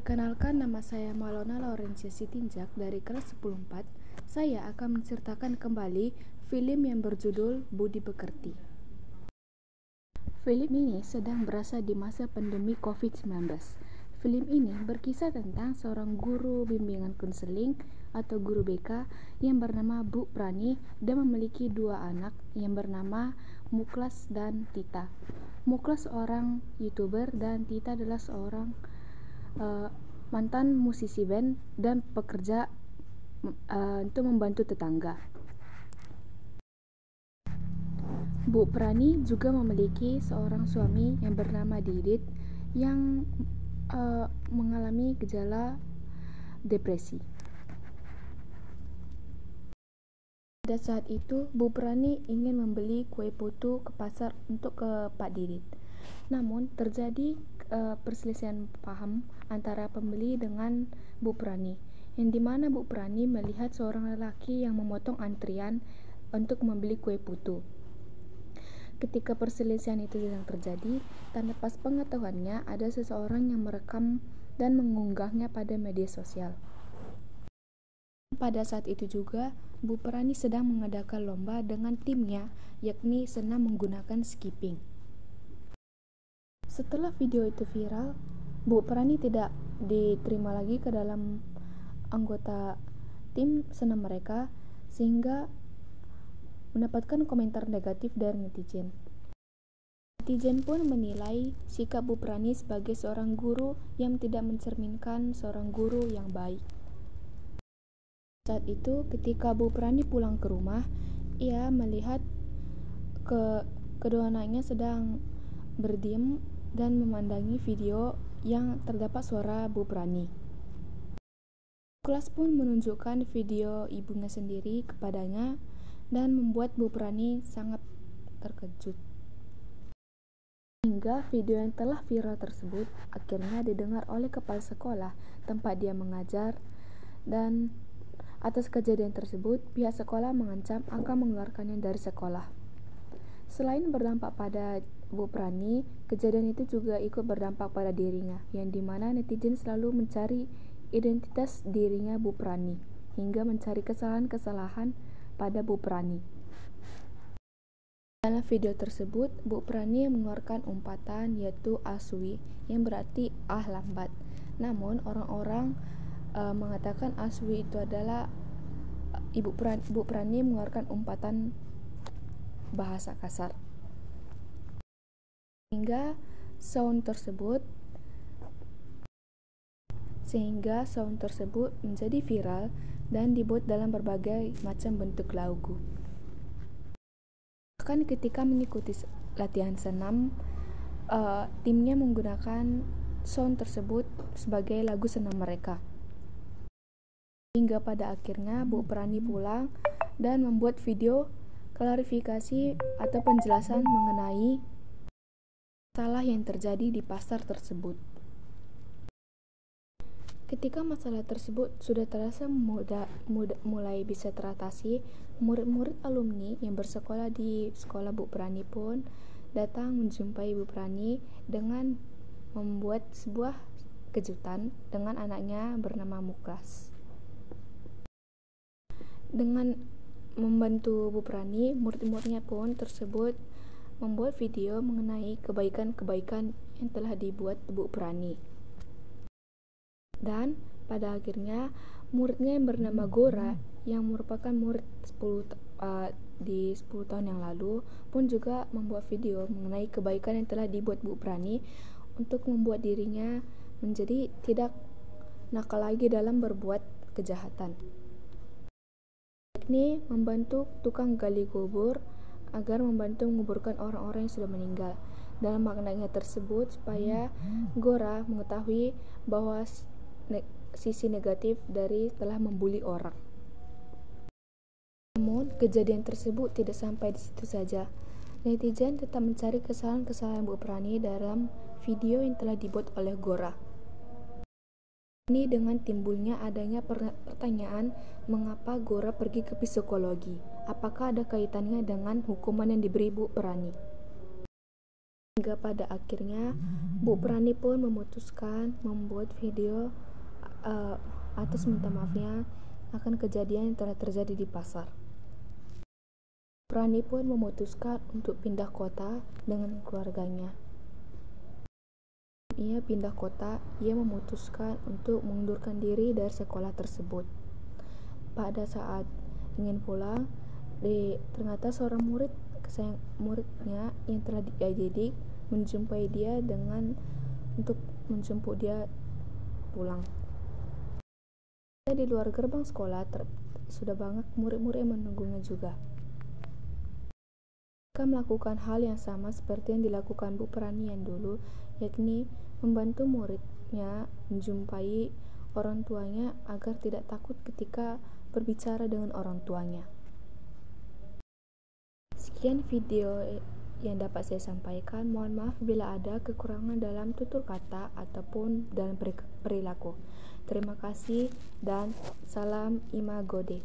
Perkenalkan, nama saya Malona Laurencia Sitinjak dari kelas 10-4. Saya akan menceritakan kembali film yang berjudul Budi Pekerti. Film ini sedang berasal di masa pandemi COVID-19. Film ini berkisah tentang seorang guru bimbingan konseling atau guru BK yang bernama Bu Prani dan memiliki dua anak yang bernama Muklas dan Tita. Muklas seorang YouTuber dan Tita adalah seorang mantan musisi band dan pekerja untuk membantu tetangga. Bu Prani juga memiliki seorang suami yang bernama Didit yang mengalami gejala depresi. Pada saat itu, Bu Prani ingin membeli kue putu ke pasar untuk ke Pak Didit. Namun terjadi perselisihan paham antara pembeli dengan Bu Prani, yang dimana Bu Prani melihat seorang lelaki yang memotong antrian untuk membeli kue putu. Ketika perselisihan itu sedang terjadi, tanpa pas pengetahuannya ada seseorang yang merekam dan mengunggahnya pada media sosial. Pada saat itu juga, Bu Prani sedang mengadakan lomba dengan timnya, yakni senam menggunakan skipping. Setelah video itu viral, Bu Prani tidak diterima lagi ke dalam anggota tim senam mereka, sehingga mendapatkan komentar negatif dari netizen. Netizen pun menilai sikap Bu Prani sebagai seorang guru yang tidak mencerminkan seorang guru yang baik. Saat itu, ketika Bu Prani pulang ke rumah, ia melihat kedua anaknya sedang berdiam dan memandangi video yang terdapat suara Bu Prani. Kelas pun menunjukkan video ibunya sendiri kepadanya dan membuat Bu Prani sangat terkejut. Hingga video yang telah viral tersebut akhirnya didengar oleh kepala sekolah tempat dia mengajar, dan atas kejadian tersebut pihak sekolah mengancam akan mengeluarkannya dari sekolah. Selain berdampak pada Bu Prani, kejadian itu juga ikut berdampak pada dirinya, yang dimana netizen selalu mencari identitas dirinya Bu Prani, hingga mencari kesalahan-kesalahan pada Bu Prani. Dalam video tersebut, Bu Prani mengeluarkan umpatan yaitu aswi, yang berarti lambat. Namun orang-orang mengatakan aswi itu adalah Bu Prani mengeluarkan umpatan bahasa kasar. Sehingga sound tersebut menjadi viral dan dibuat dalam berbagai macam bentuk lagu. Bahkan ketika mengikuti latihan senam, timnya menggunakan sound tersebut sebagai lagu senam mereka. Hingga pada akhirnya Bu Prani pulang dan membuat video klarifikasi atau penjelasan mengenai masalah yang terjadi di pasar tersebut. Ketika masalah tersebut sudah terasa mulai bisa teratasi, murid-murid alumni yang bersekolah di sekolah Bu Prani pun datang menjumpai Bu Prani dengan membuat sebuah kejutan dengan anaknya bernama Muklas. Dengan membantu Bu Prani, murid-muridnya pun tersebut membuat video mengenai kebaikan-kebaikan yang telah dibuat Bu Prani. Dan pada akhirnya muridnya yang bernama Gora, yang merupakan murid 10 tahun yang lalu, pun juga membuat video mengenai kebaikan yang telah dibuat Bu Prani untuk membuat dirinya menjadi tidak nakal lagi dalam berbuat kejahatan, yakni membantu tukang gali kubur agar membantu menguburkan orang-orang yang sudah meninggal. Dalam maknanya tersebut supaya Gora mengetahui bahwa sisi negatif dari telah membuli orang. Namun kejadian tersebut tidak sampai di situ saja. Netizen tetap mencari kesalahan-kesalahan Bu Prani dalam video yang telah dibuat oleh Gora. Ini dengan timbulnya adanya pertanyaan mengapa Gora pergi ke psikologi. Apakah ada kaitannya dengan hukuman yang diberi Bu Prani? Hingga pada akhirnya Bu Prani pun memutuskan membuat video atas minta maafnya akan kejadian yang telah terjadi di pasar. Prani pun memutuskan untuk pindah kota dengan keluarganya. Ia pindah kota, ia memutuskan untuk mengundurkan diri dari sekolah tersebut. Pada saat ingin pulang, ternyata seorang muridnya yang telah dia didik menjumpai dia untuk menjemput dia pulang. Di luar gerbang sekolah sudah banyak murid-murid yang menunggunya juga. Mereka melakukan hal yang sama seperti yang dilakukan Bu Prani yang dulu, yakni membantu muridnya menjumpai orang tuanya agar tidak takut ketika berbicara dengan orang tuanya. Sekian video yang dapat saya sampaikan. Mohon maaf bila ada kekurangan dalam tutur kata ataupun dalam perilaku. Terima kasih dan salam Imagode.